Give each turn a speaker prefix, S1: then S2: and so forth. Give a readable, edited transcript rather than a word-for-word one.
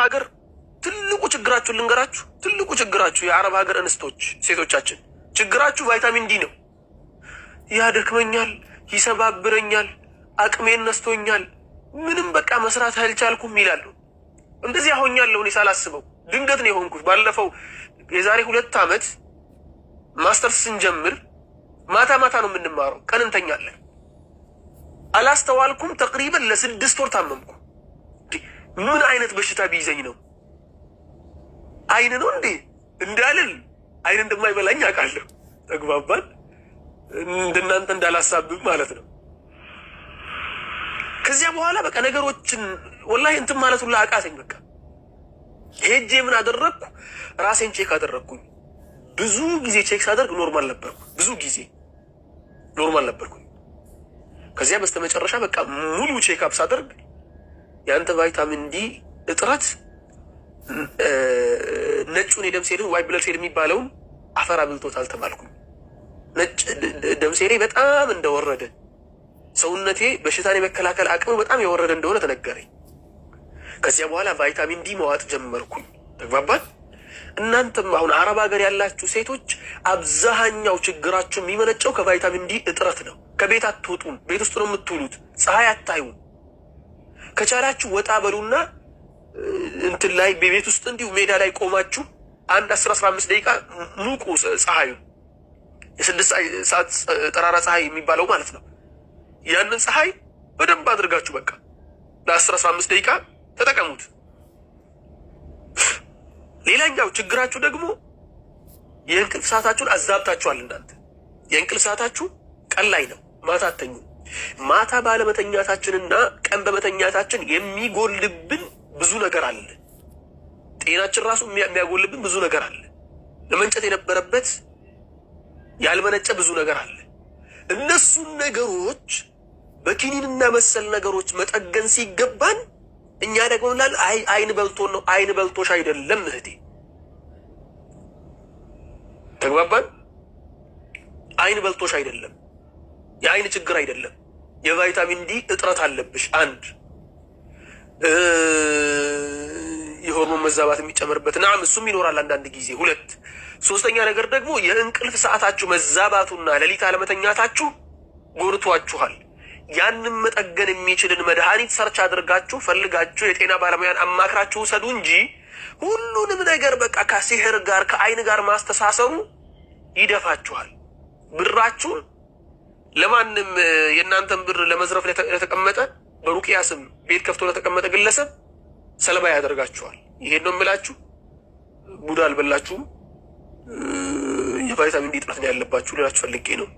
S1: ሀገር ትልቁ ችግራችሁ ልንገራችሁ። ትልቁ ችግራችሁ የአረብ ሀገር እንስቶች ሴቶቻችን ችግራችሁ ቫይታሚን ዲ ነው። ያደክመኛል፣ ይሰባብረኛል፣ አቅሜን ነስቶኛል፣ ምንም በቃ መስራት አልቻልኩም ይላሉ። እንደዚህ ሆኛለሁ እኔ ሳላስበው ድንገት ነው የሆንኩት። ባለፈው የዛሬ 2 ዓመት ማስተርስ ስንጀምር ማታ ማታ ነው የምንማረው፣ ቀን እንተኛለን። አላስተዋልኩም ተቅሪበን ለ6 ወር ታመምኩ። ምን አይነት በሽታ ቢይዘኝ ነው? አይን ነው እንዴ እንዳልል አይን እንደማይበላኝ አውቃለሁ። ተግባባን? እንደናንተ እንዳላሳብብ ማለት ነው። ከዚያ በኋላ በቃ ነገሮችን ወላሂ እንትን ማለት ሁላ አቃተኝ። በቃ ሄጄ ምን አደረግኩ? ራሴን ቼክ አደረግኩኝ። ብዙ ጊዜ ቼክ ሳደርግ ኖርማል ነበርኩ። ብዙ ጊዜ ኖርማል ነበርኩኝ። ከዚያ በስተመጨረሻ በቃ ሙሉ ቼክ አፕ ሳደርግ የአንተ ቫይታሚን ዲ እጥረት ነጩን የደም ሴልን ዋይት ብለድ ሴል የሚባለውን አፈር አብልቶታል ተባልኩኝ። ነጭ ደም ሴሌ በጣም እንደወረደ፣ ሰውነቴ በሽታን የመከላከል አቅሙ በጣም የወረደ እንደሆነ ተነገረኝ። ከዚያ በኋላ ቫይታሚን ዲ መዋጥ ጀመርኩኝ። ተግባባን? እናንተም አሁን አረብ ሀገር ያላችሁ ሴቶች አብዛኛው ችግራችሁ የሚመነጨው ከቫይታሚን ዲ እጥረት ነው። ከቤት አትወጡም፣ ቤት ውስጥ ነው የምትውሉት፣ ፀሐይ አታዩም። ከቻላችሁ ወጣ በሉና እንትን ላይ በቤት ውስጥ እንዲሁ ሜዳ ላይ ቆማችሁ 10-15 ደቂቃ ሙቁ ፀሐዩ፣ የ6 ሰዓት ጠራራ ፀሐይ የሚባለው ማለት ነው። ያንን ፀሐይ በደንብ አድርጋችሁ በቃ ለ10-15 ደቂቃ ተጠቀሙት። ሌላኛው ችግራችሁ ደግሞ የእንቅልፍ ሰዓታችሁን አዛብታችኋል። እናንተ የእንቅልፍ ሰዓታችሁ ቀን ላይ ነው፣ ማታ አተኙ። ማታ ባለመተኛታችንና ቀን በመተኛታችን የሚጎልብን ብዙ ነገር አለ። ጤናችን ራሱ የሚያጎልብን ብዙ ነገር አለ። ለመንጨት የነበረበት ያልመነጨ ብዙ ነገር አለ። እነሱን ነገሮች በኪኒንና መሰል ነገሮች መጠገን ሲገባን እኛ ደግሞ ላል አይን በልቶን ነው። አይን በልቶሽ አይደለም እህቴ፣ ተግባባን? አይን በልቶሽ አይደለም፣ የአይን ችግር አይደለም። የቫይታሚን ዲ እጥረት አለብሽ። አንድ የሆርሞን መዛባት የሚጨመርበት ናም እሱም ይኖራል አንዳንድ ጊዜ። 2 ሶስተኛ ነገር ደግሞ የእንቅልፍ ሰዓታችሁ መዛባቱና ሌሊት አለመተኛታችሁ ጎድቷችኋል። ያንን መጠገን የሚችልን መድኃኒት ሰርች አድርጋችሁ ፈልጋችሁ የጤና ባለሙያን አማክራችሁ ውሰዱ እንጂ ሁሉንም ነገር በቃ ከሲህር ጋር ከአይን ጋር ማስተሳሰሩ ይደፋችኋል። ብራችሁን ለማንም የእናንተን ብር ለመዝረፍ ለተቀመጠ በሩቅያ ስም ቤት ከፍቶ ለተቀመጠ ግለሰብ ሰለባ ያደርጋችኋል። ይሄን ነው የምላችሁ። ቡዳ አልበላችሁም። የቫይታሚን ዲ እጥረት ነው ያለባችሁ ልላችሁ ፈልጌ ነው።